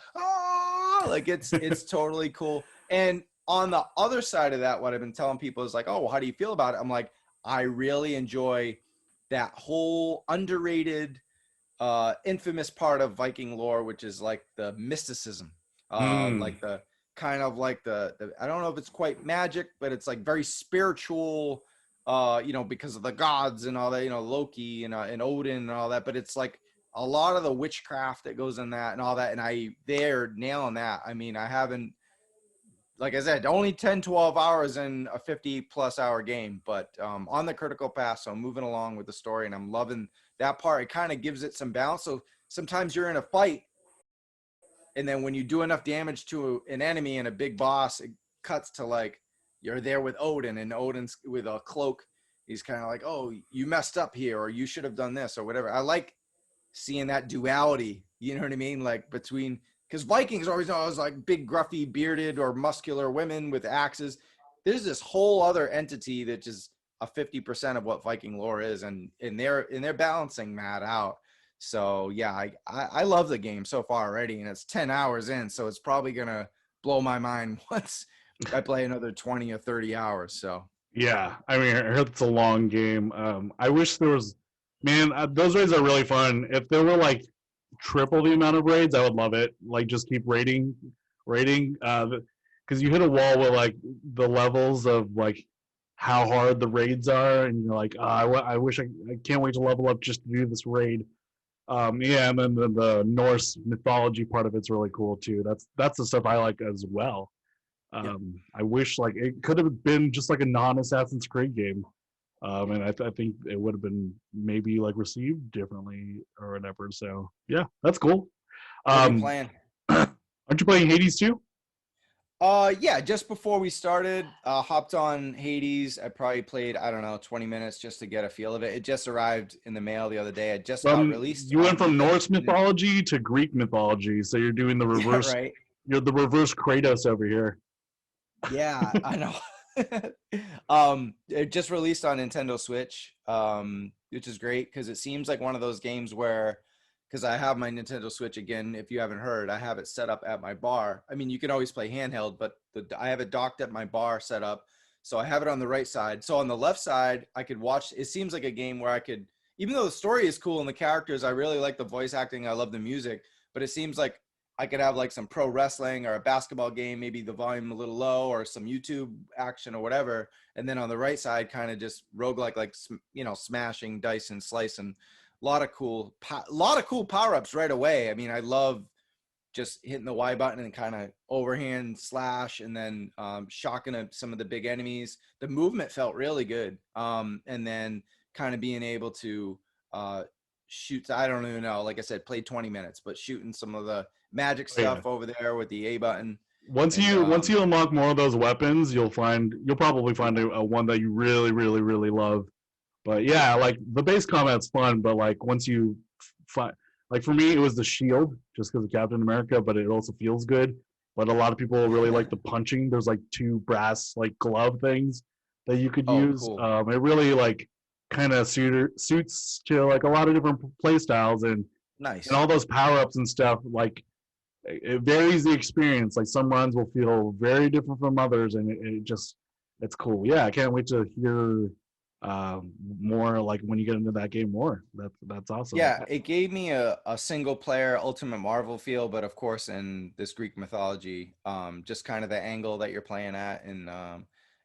B: like it's totally cool. And on the other side of that, what I've been telling people is like, oh, well, how do you feel about it? I'm like, I really enjoy that whole underrated, infamous part of Viking lore, which is like the mysticism,
A: Mm.
B: like the kind of like the I don't know if it's quite magic, but it's like very spiritual, because of the gods and all that, Loki and Odin and all that. But it's like a lot of the witchcraft that goes in that and all that. And they're nailing that. I mean, I haven't, like I said, only 10, 12 hours in a 50+ hour game, but on the critical path. So I'm moving along with the story, and I'm loving that part. It kind of gives it some balance. So sometimes you're in a fight, and then when you do enough damage to an enemy and a big boss, it cuts to like you're there with Odin, and Odin's with a cloak. He's kind of like, oh, you messed up here, or you should have done this, or whatever. I like seeing that duality, you know what I mean? Like between, because Vikings always know was like big, gruffy, bearded, or muscular women with axes. There's this whole other entity that is a 50% of what Viking lore is, and they're balancing that out. So yeah, I love the game so far already, and it's 10 hours in, so it's probably gonna blow my mind once I play another 20 or 30 hours. So
A: Yeah, I mean, I heard it's a long game. I wish there was, man, those raids are really fun. If there were like triple the amount of raids, I would love it. Like, just keep raiding, because you hit a wall with like the levels of like how hard the raids are, and you're like, I wish I can't wait to level up just to do this raid. Yeah, and then the Norse mythology part of it's really cool too. That's the stuff I like as well.
B: yeah.
A: I wish like it could have been just like a non-Assassin's Creed game, and I think it would have been maybe like received differently or whatever. So yeah, that's cool.
B: What are you playing?
A: Aren't you playing Hades too?
B: Yeah, just before we started, hopped on Hades. I probably played, I don't know, 20 minutes just to get a feel of it. It just arrived in the mail the other day. It just got released.
A: You went from Norse mythology to Greek mythology, so you're doing the
B: Yeah,
A: reverse.
B: right.
A: You're the reverse Kratos over here.
B: Yeah, I know. It just released on Nintendo Switch, which is great because it seems like one of those games where, because I have my Nintendo Switch again, if you haven't heard, I have it set up at my bar. I mean, you can always play handheld, but I have it docked at my bar set up. So I have it on the right side. So on the left side, I could watch. It seems like a game where I could, even though the story is cool and the characters, I really like the voice acting. I love the music, but it seems like I could have like some pro wrestling or a basketball game, maybe the volume a little low, or some YouTube action or whatever. And then on the right side, kind of just roguelike, like, you know, smashing dice and slicing. A lot of cool power-ups right away. I mean, I love just hitting the Y button and kind of overhand slash and then shocking some of the big enemies. The movement felt really good. And then kind of being able to shoot, I don't even know, like I said, played 20 minutes, but shooting some of the magic stuff over there with the A button.
A: Once you unlock more of those weapons, you'll probably find a one that you really, really, really love. But yeah, like the base combat's fun, but like once you find, like for me, it was the shield just because of Captain America, but it also feels good. But a lot of people really like the punching. There's like 2 brass like glove things that you could use.
B: Cool.
A: It really like kind of suits to like a lot of different play styles and
B: nice.
A: And all those power ups and stuff. Like it varies the experience. Like some runs will feel very different from others, and it's cool. Yeah, I can't wait to hear more like when you get into that game more. That's awesome.
B: Yeah, it gave me a single player Ultimate Marvel feel, but of course in this Greek mythology, just kind of the angle that you're playing at. And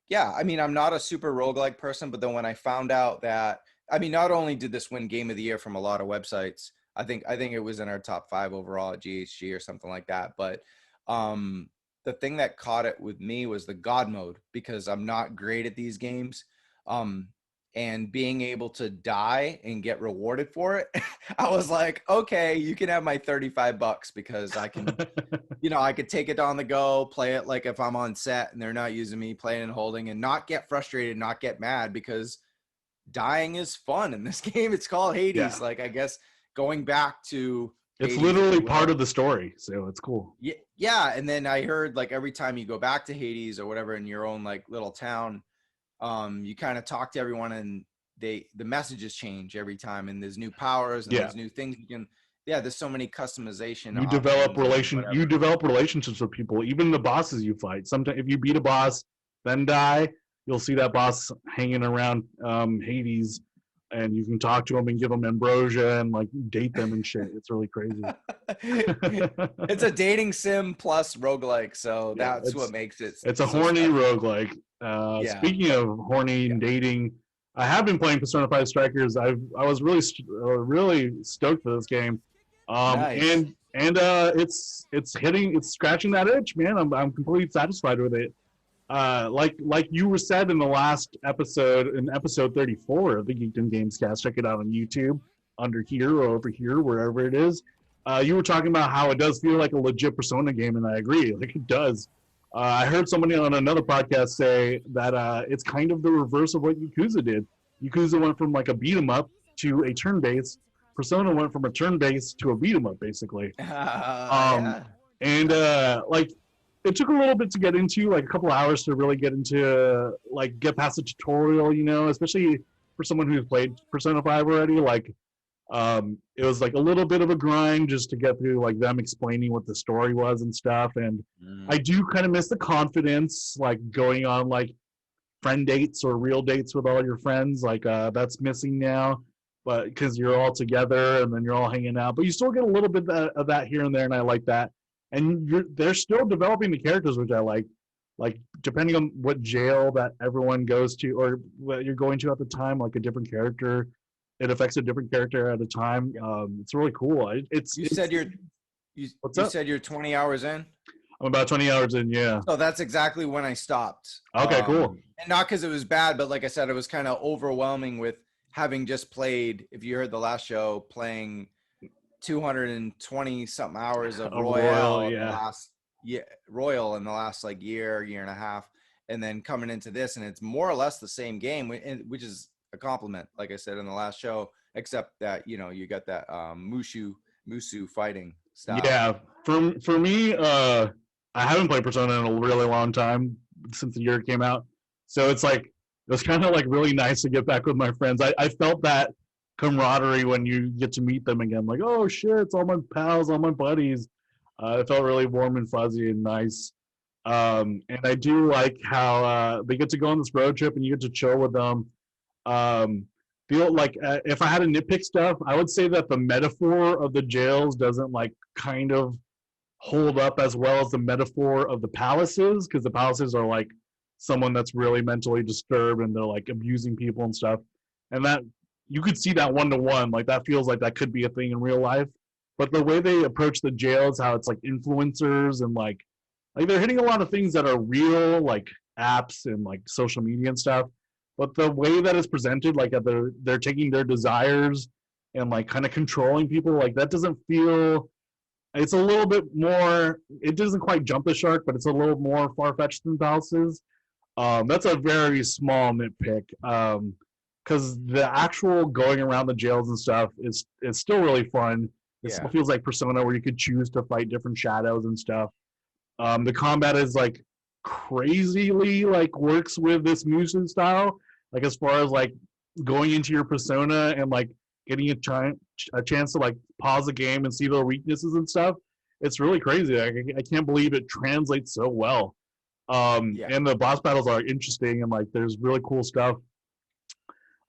B: yeah, I mean, I'm not a super roguelike person, but then when I found out that, I mean, not only did this win Game of the Year from a lot of websites, I think it was in our top 5 overall at GHG or something like that. But the thing that caught it with me was the God mode, because I'm not great at these games. And being able to die and get rewarded for it, I was like, okay, you can have my $35 because I can, you know, I could take it on the go, play it like if I'm on set and they're not using me, playing and holding, and not get frustrated, not get mad, because dying is fun in this game. It's called Hades.
A: Yeah.
B: Like, I guess going back to
A: it's
B: Hades,
A: literally part of the story, so it's cool.
B: Yeah, and then I heard like every time you go back to Hades or whatever in your own like little town, you kind of talk to everyone and the messages change every time, and there's new powers and there's new things you can. Yeah, there's so many customization.
A: You develop relationships with people, even the bosses you fight. Sometimes if you beat a boss, then die, you'll see that boss hanging around Hades, and you can talk to them and give them ambrosia and like date them and shit. It's really crazy.
B: It's a dating sim plus roguelike, so that's what makes it.
A: It's a horny roguelike. Speaking of horny and dating, I have been playing Persona 5 Strikers. I was really stoked for this game.
B: Nice.
A: And it's scratching that itch, man. I'm completely satisfied with it. Like you were said in the last episode, in episode 34 of the Geekdom Gamescast, check it out on YouTube, under here or over here, wherever it is. You were talking about how it does feel like a legit Persona game, and I agree. Like it does. I heard somebody on another podcast say that it's kind of the reverse of what Yakuza did. Yakuza went from like a beat 'em up to a turn-based. Persona went from a turn-based to a beat 'em up, basically. And like it took a little bit to get into, like a couple hours to really get into, like get past the tutorial, you know, especially for someone who's played Persona 5 already. Like it was like a little bit of a grind just to get through like them explaining what the story was and stuff. And I do kind of miss the confidence, like going on like friend dates or real dates with all your friends. Like that's missing now, but because you're all together and then you're all hanging out, but you still get a little bit of that here and there, and I like that. And they're still developing the characters, which I like. Like depending on what jail that everyone goes to or what you're going to at the time, like a different character. It affects a different character at a time. It's really cool. You said
B: you're 20 hours in?
A: I'm about 20 hours in, yeah.
B: So that's exactly when I stopped.
A: Okay, cool.
B: And not because it was bad, but like I said, it was kind of overwhelming with having just played, if you heard the last show, playing 220 something hours of
A: Of
B: Royale in the
A: yeah.
B: last Royal in the last like year and a half, and then coming into this, and it's more or less the same game, which is a compliment, like I said in the last show, except that you got that Musu fighting style.
A: Yeah, for me, I haven't played Persona in a really long time since the year it came out. So it's like it was kind of like really nice to get back with my friends. I felt that camaraderie when you get to meet them again. Like, oh shit, it's all my pals, all my buddies. It felt really warm and fuzzy and nice. And I do like how they get to go on this road trip and you get to chill with them. Feel like if I had to nitpick stuff, I would say that the metaphor of the jails doesn't like kind of hold up as well as the metaphor of the palaces, because the palaces are like someone that's really mentally disturbed and they're like abusing people and stuff, and that you could see that 1-to-1, like that feels like that could be a thing in real life. But the way they approach the jails, how it's like influencers and like they're hitting a lot of things that are real, like apps and like social media and stuff. But the way that it's presented, like they're taking their desires and like kind of controlling people, like that doesn't feel. It's a little bit more. It doesn't quite jump the shark, but it's a little more far fetched than Palaces. That's a very small nitpick. Because the actual going around the jails and stuff is still really fun. It still feels like Persona, where you could choose to fight different shadows and stuff. The combat is like crazily like works with this Musu style, like as far as like going into your persona and like getting a chance to like pause the game and see their weaknesses and stuff. It's really crazy. I can't believe it translates so well. And the boss battles are interesting, and like there's really cool stuff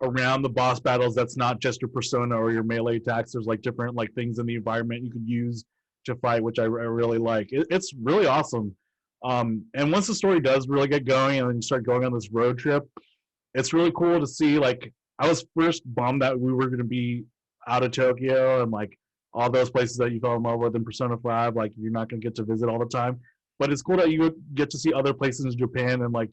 A: around the boss battles that's not just your persona or your melee attacks. There's like different like things in the environment you could use to fight, which I really like. It's really awesome. And once the story does really get going and then you start going on this road trip, it's really cool to see. Like, I was first bummed that we were going to be out of Tokyo and like all those places that you fell in love with in Persona 5, like you're not going to get to visit all the time. But it's cool that you get to see other places in Japan, and like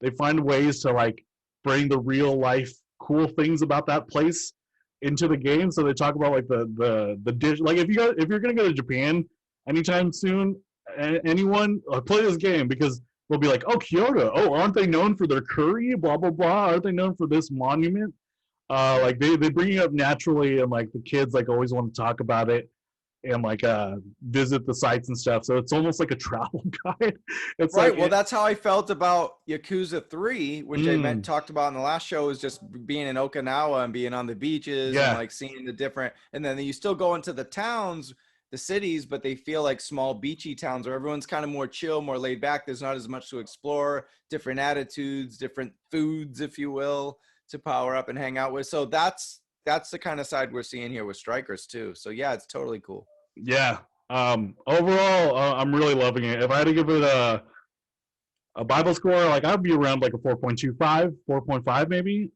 A: they find ways to like bring the real life cool things about that place into the game. So they talk about like the dish. Like if you're gonna go to Japan anytime soon, anyone play this game, because they'll be like, oh, Kyoto, oh, aren't they known for their curry? Blah blah blah. Aren't they known for this monument? Like they bring it up naturally, and like the kids like always want to talk about it and like visit the sites and stuff. So it's almost like a travel guide. It's
B: right.
A: Like,
B: well, that's how I felt about Yakuza 3, which I talked about in the last show, is just being in Okinawa and being on the beaches and like seeing the different, and then you still go into the towns, the cities, but they feel like small beachy towns where everyone's kind of more chill, more laid back. There's not as much to explore, different attitudes, different foods, if you will, to power up and hang out with. So that's the kind of side we're seeing here with Strikers too. So yeah, it's totally cool.
A: Yeah. Overall, I'm really loving it. If I had to give it a Bible score, like I'd be around like a 4.25, 4.5 maybe.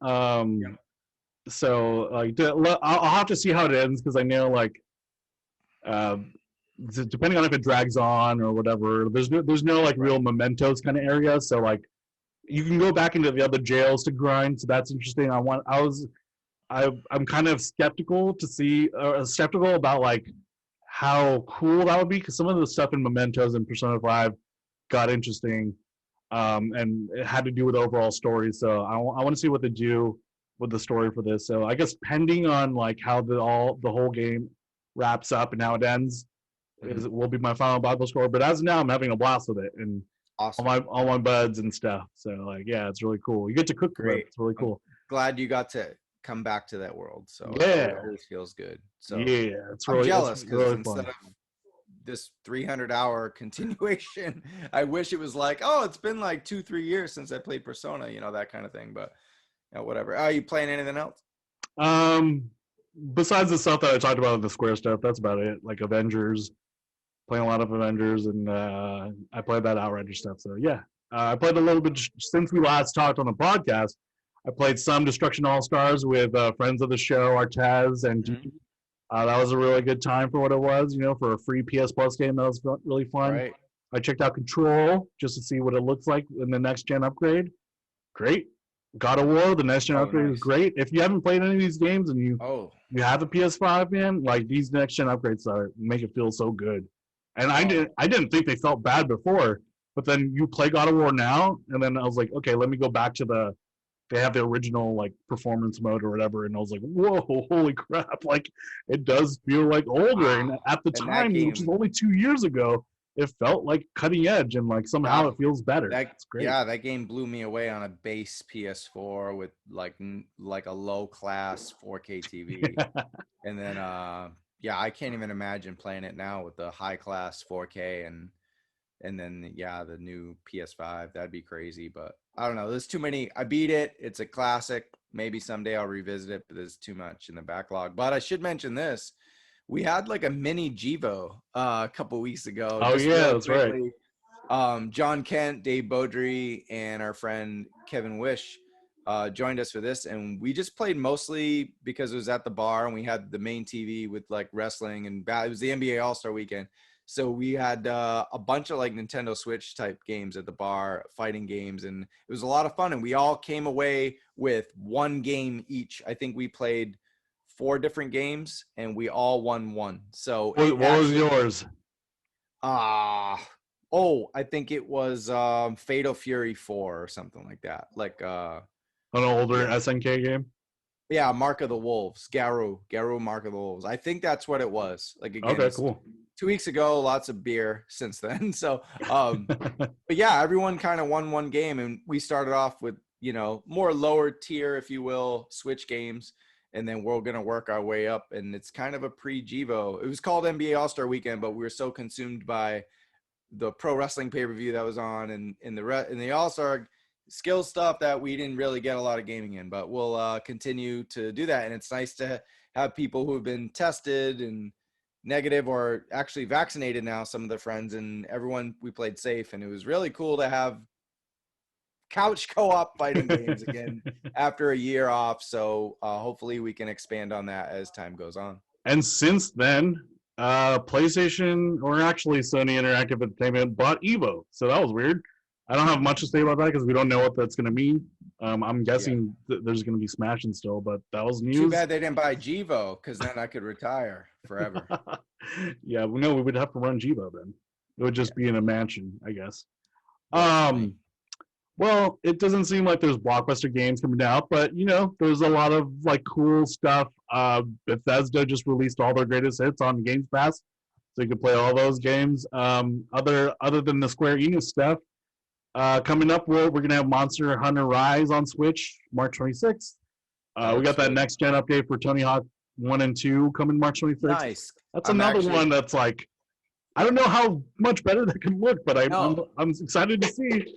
A: So like I'll have to see how it ends, because I know like depending on if it drags on or whatever, there's no like real mementos kind of area. So like you can go back into the other jails to grind. So that's interesting. I'm kind of skeptical about like how cool that would be, because some of the stuff in Mementos and Persona 5 got interesting, and it had to do with overall story. So I want to see what they do with the story for this. So I guess pending on like how the whole game wraps up and how it ends, will be my final Bible score. But as of now, I'm having a blast with it, and
B: awesome.
A: all my buds and stuff. So like, yeah, it's really cool. You get to cook with it. It's really cool.
B: I'm glad you got to come back to that world. So
A: yeah,
B: it always feels good. So
A: yeah,
B: I'm jealous, because really instead of this 300-hour continuation, I wish it was like, oh, it's been like 2-3 years since I played Persona, that kind of thing. But whatever. Are you playing anything else?
A: Besides the stuff that I talked about in the Square stuff, that's about it. Like Avengers, playing a lot of Avengers, and I played that Outriders stuff. So yeah, I played a little bit since we last talked on the podcast. I played some Destruction All-Stars with friends of the show, Artez and that was a really good time for what it was, for a free PS Plus game. That was really fun.
B: Right.
A: I checked out Control just to see what it looks like in the next-gen upgrade. Great. God of War, the next-gen upgrade is great. If you haven't played any of these games and you you have a PS5, man, like these next gen upgrades make it feel so good. And I didn't think they felt bad before, but then you play God of War now, and then I was like, okay, let me go back to they have the original like performance mode or whatever, and I was like, whoa, holy crap! Like it does feel like older, and at the time, which was only 2 years ago, it felt like cutting edge, and like somehow it feels better. That's great.
B: Yeah, that game blew me away on a base PS4 with like a low class 4K TV, and then I can't even imagine playing it now with the high class 4K and then the new PS5. That'd be crazy, but I don't know. There's too many. I beat it. It's a classic. Maybe someday I'll revisit it, but there's too much in the backlog. But I should mention this. We had like a mini Jivo a couple weeks ago.
A: Oh, yeah, that's right.
B: John Kent, Dave Beaudry, and our friend Kevin Wish joined us for this. And we just played mostly because it was at the bar and we had the main TV with like wrestling and it was the NBA All-Star weekend. So we had a bunch of like Nintendo Switch type games at the bar, fighting games, and it was a lot of fun. And we all came away with one game each. I think we played 4 different games, and we all won one. So
A: what was yours?
B: I think it was Fatal Fury 4 or something like that. Like
A: an older SNK game.
B: Yeah, Mark of the Wolves, Garou Mark of the Wolves. I think that's what it was. Like again,
A: okay, cool.
B: 2 weeks ago, lots of beer since then. So, but yeah, everyone kind of won one game, and we started off with, more lower tier, if you will, Switch games, and then we're going to work our way up. And it's kind of a pre-Jivo. It was called NBA All-Star Weekend, but we were so consumed by the pro wrestling pay-per-view that was on and in the All-Star skill stuff that we didn't really get a lot of gaming in. But we'll continue to do that, and it's nice to have people who have been tested and negative or actually vaccinated now, some of the friends, and everyone, we played safe, and it was really cool to have couch co-op fighting games again after a year off. So hopefully we can expand on that as time goes on.
A: And since then, PlayStation, or actually Sony Interactive Entertainment, bought Evo. So that was weird. I don't have much to say about that because we don't know what that's going to mean. I'm guessing there's going to be smashing still, but that was news.
B: Too bad they didn't buy Jivo, because then I could retire forever.
A: Yeah, no, we would have to run Jivo then. It would just be in a mansion, I guess. Well, it doesn't seem like there's blockbuster games coming out, but there's a lot of like cool stuff. Bethesda just released all their greatest hits on Games Pass, so you can play all those games. Other than the Square Enix stuff. Coming up, we're going to have Monster Hunter Rise on Switch March 26th. We got that next gen update for Tony Hawk 1 and 2 coming March 26th.
B: Nice.
A: That's another one that's like, I don't know how much better that can look, but I'm excited to see.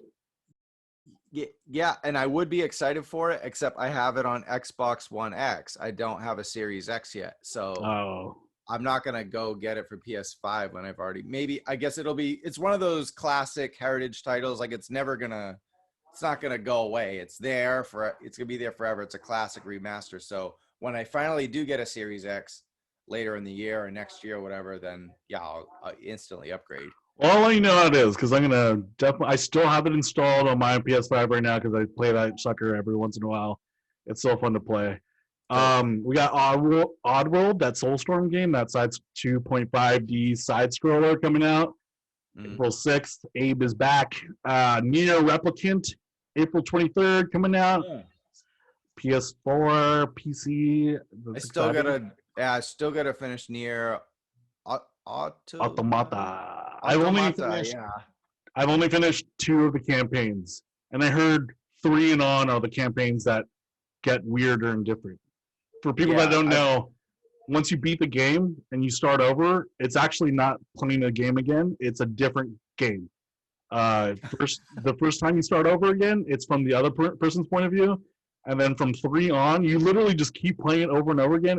B: Yeah, and I would be excited for it, except I have it on Xbox One X. I don't have a Series X yet, so I'm not going to go get it for PS5 when I've already, I guess it's one of those classic heritage titles. Like it's not going to go away. It's going to be there forever. It's a classic remaster. So when I finally do get a Series X later in the year or next year or whatever, then I'll instantly upgrade.
A: Well, I'll let you know how it is, because I'm going to I still have it installed on my PS5 right now because I play that sucker every once in a while. It's so fun to play. We got Oddworld, that Soulstorm game, that side's 2.5D side scroller coming out April 6th. Abe is back. Nier Replicant, April 23rd coming out. PS4, PC.
B: I still gotta finish Nier
A: Automata. I've only finished 2 of the campaigns, and I heard 3 and on are the campaigns that get weirder and different. For people that don't know, once you beat the game and you start over, it's actually not playing the game again. It's a different game. The first time you start over again, it's from the other person's point of view, and then from 3 on, you literally just keep playing it over and over again.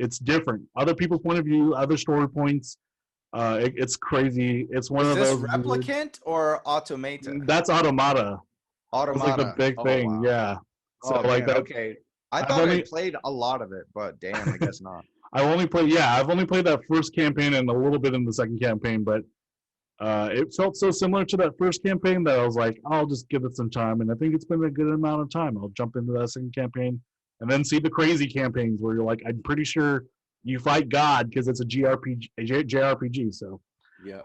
A: It's different. Other people's point of view, other story points. It's crazy. It's one of those.
B: Is this Replicant or Automata?
A: That's Automata. That's like the big thing. Wow. Yeah. So like that.
B: Okay. I thought I played a lot of it, but damn, I guess not.
A: I've only played that first campaign and a little bit in the second campaign, but it felt so similar to that first campaign that I was like, I'll just give it some time, and I think it's been a good amount of time. I'll jump into that second campaign and then see the crazy campaigns where you're like, I'm pretty sure you fight God because it's a JRPG. So,
B: Yeah.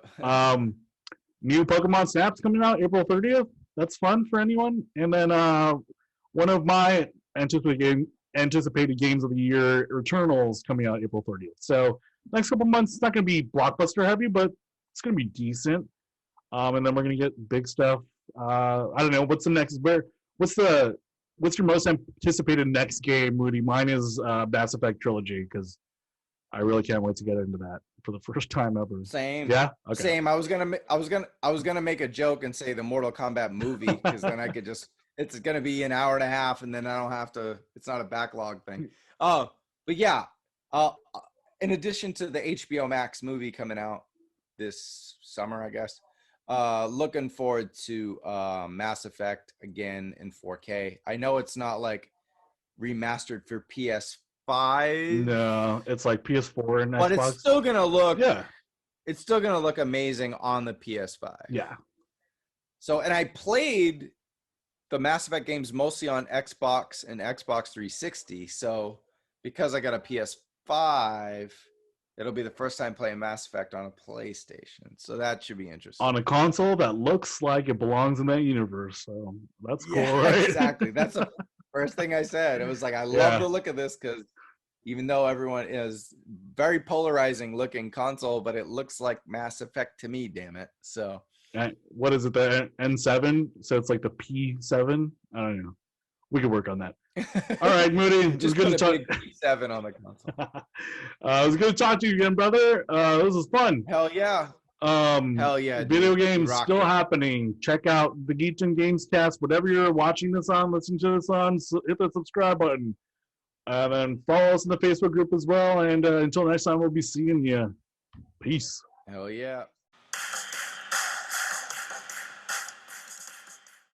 A: new Pokemon Snap's coming out April 30th. That's fun for anyone. And then one of my anticipated games of the year, Returnal's coming out April 30th. So next couple months, it's not going to be blockbuster heavy, but it's going to be decent. And then we're going to get big stuff. I don't know. What's the next? What's your most anticipated next game, Moody? Mine is Mass Effect Trilogy because I really can't wait to get into that for the first time ever.
B: Same.
A: Yeah. Okay.
B: Same. I was gonna make a joke and say the Mortal Kombat movie because then I could just. It's gonna be an hour and a half, and then I don't have to. It's not a backlog thing. But yeah. In addition to the HBO Max movie coming out this summer, I guess. Looking forward to Mass Effect again in 4K. I know it's not like remastered for PS5.
A: No, it's like PS4 and
B: but
A: Xbox.
B: It's still gonna look.
A: Yeah. It's
B: still gonna look amazing on the PS5.
A: Yeah.
B: So, and I played the Mass Effect games mostly on Xbox and Xbox 360. So, because I got a PS5. It'll be the first time playing Mass Effect on a PlayStation. So that should be interesting.
A: On a console that looks like it belongs in that universe. So that's cool, right?
B: Exactly. That's the first thing I said. It was like, I love the look of this because even though everyone is very polarizing looking console, but it looks like Mass Effect to me, damn it. So
A: what is it, the N7? So it's like the P7? I don't know. We could work on that. All right, Moody.
B: Just put a big P7 on the console.
A: It was good to talk to you again, brother. This was fun.
B: Hell yeah. Hell yeah.
A: Video games still happening. Check out the Geekdom Gamescast. Whatever you're watching this on, listening to this on, hit the subscribe button. And then follow us in the Facebook group as well. And until next time, we'll be seeing you. Peace.
B: Hell yeah.